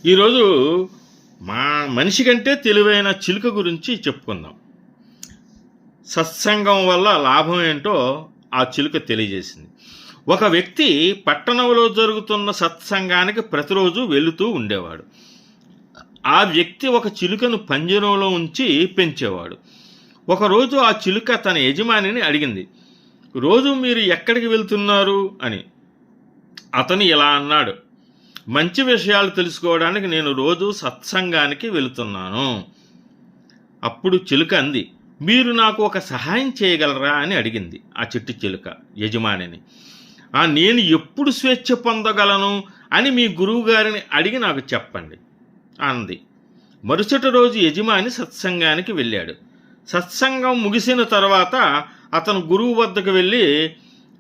ఈరోజు మనిషి కంటే తెలివైన చిలుక గురించి చెప్పుకుందాం. సత్సంగం వల్ల లాభం ఏంటో ఆ చిలుక తెలియజేసింది. ఒక వ్యక్తి పట్టణంలో జరుగుతున్న సత్సంగానికి ప్రతిరోజు వెళుతూ ఉండేవాడు. ఆ వ్యక్తి ఒక చిలుకను పంజరంలో ఉంచి పెంచేవాడు. ఒకరోజు ఆ చిలుక తన యజమానిని అడిగింది, రోజు మీరు ఎక్కడికి వెళ్తున్నారు అని. అతను ఇలా అన్నాడు, మంచి విషయాలు తెలుసుకోవడానికి నేను రోజు సత్సంగానికి వెళుతున్నాను. అప్పుడు చిలుక అంది, మీరు నాకు ఒక సహాయం చేయగలరా అని అడిగింది ఆ చిట్టి చిలుక యజమానిని. నేను ఎప్పుడు స్వేచ్ఛ పొందగలను అని మీ గురువుగారిని అడిగి నాకు చెప్పండి అంది. మరుసటి రోజు యజమాని సత్సంగానికి వెళ్ళాడు. సత్సంగం ముగిసిన తర్వాత అతను గురువు వద్దకు వెళ్ళి,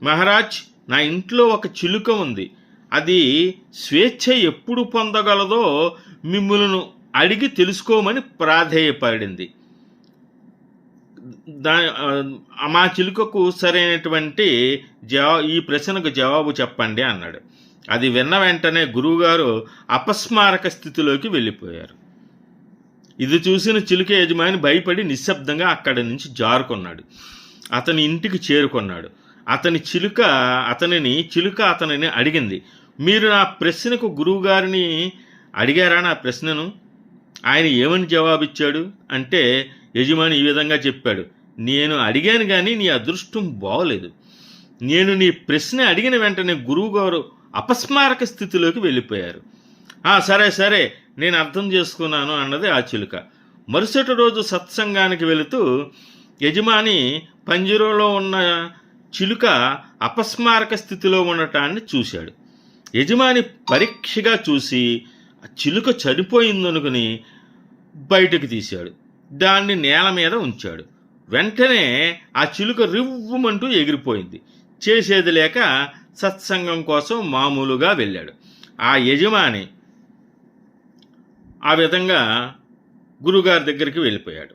మహారాజ్, నా ఇంట్లో ఒక చిలుక ఉంది. అది స్వేచ్ఛ ఎప్పుడు పొందగలదో మిమ్మల్ని అడిగి తెలుసుకోమని ప్రాధేయపడింది. మా చిలుకకు సరైనటువంటి ఈ ప్రశ్నకు జవాబు చెప్పండి అన్నాడు. అది విన్న వెంటనే గురువుగారు అపస్మారక స్థితిలోకి వెళ్ళిపోయారు. ఇది చూసిన చిలుక యజమాని భయపడి నిశ్శబ్దంగా అక్కడి నుంచి జారుకున్నాడు. అతని ఇంటికి చేరుకున్నాడు. చిలుక అతనిని అడిగింది, మీరు నా ప్రశ్నకు గురువుగారిని అడిగారా? నా ప్రశ్నను ఆయన ఏమని జవాబిచ్చాడు అంటే, యజమాని ఈ విధంగా చెప్పాడు, నేను అడిగాను కానీ నీ అదృష్టం బాగోలేదు. నేను నీ ప్రశ్న అడిగిన వెంటనే గురువుగారు అపస్మారక స్థితిలోకి వెళ్ళిపోయారు. సరే సరే, నేను అర్థం చేసుకున్నాను అన్నది ఆ చిలుక. మరుసటి రోజు సత్సంగానికి వెళుతూ యజమాని పంజరంలో ఉన్న చిలుక అపస్మారక స్థితిలో ఉండటాన్ని చూశాడు. యజమాని పరీక్షగా చూసి చిలుక చనిపోయిందనుకుని బయటకు తీశాడు. దాన్ని నేల మీద ఉంచాడు. వెంటనే ఆ చిలుక రివ్వుమంటూ ఎగిరిపోయింది. చేసేది లేక సత్సంగం కోసం మామూలుగా వెళ్ళాడు. ఆ యజమాని ఆ విధంగా గురుగారి దగ్గరికి వెళ్ళిపోయాడు.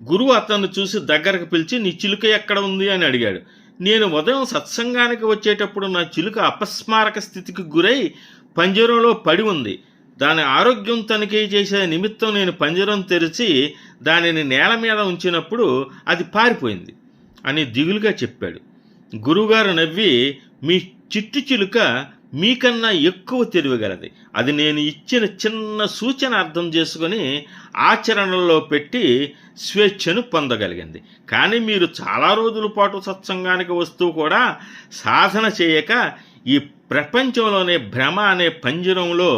గురువు అతన్ని చూసి దగ్గరకు పిలిచి, నీ చిలుక ఎక్కడ ఉంది అని అడిగాడు. నేను ఉదయం సత్సంగానికి వచ్చేటప్పుడు నా చిలుక అపస్మారక స్థితికి గురై పంజరంలో పడి ఉంది. దాని ఆరోగ్యం తనిఖీ చేసే నిమిత్తం నేను పంజరం తెరిచి దానిని నేల మీద ఉంచినప్పుడు అది పారిపోయింది అని దిగులుగా చెప్పాడు. గురువుగారు నవ్వి, మీ చిట్టు చిలుక మీకన్నా ఎక్కువ తెలివిగలది. అది నేను ఇచ్చిన చిన్న సూచన అర్థం చేసుకొని ఆచరణలో పెట్టి స్వేచ్ఛను పొందగలిగింది. కానీ మీరు చాలా రోజుల పాటు సత్సంగానికి వస్తూ కూడా సాధన చేయక ఈ ప్రపంచంలోనే భ్రమ అనే పంజరంలో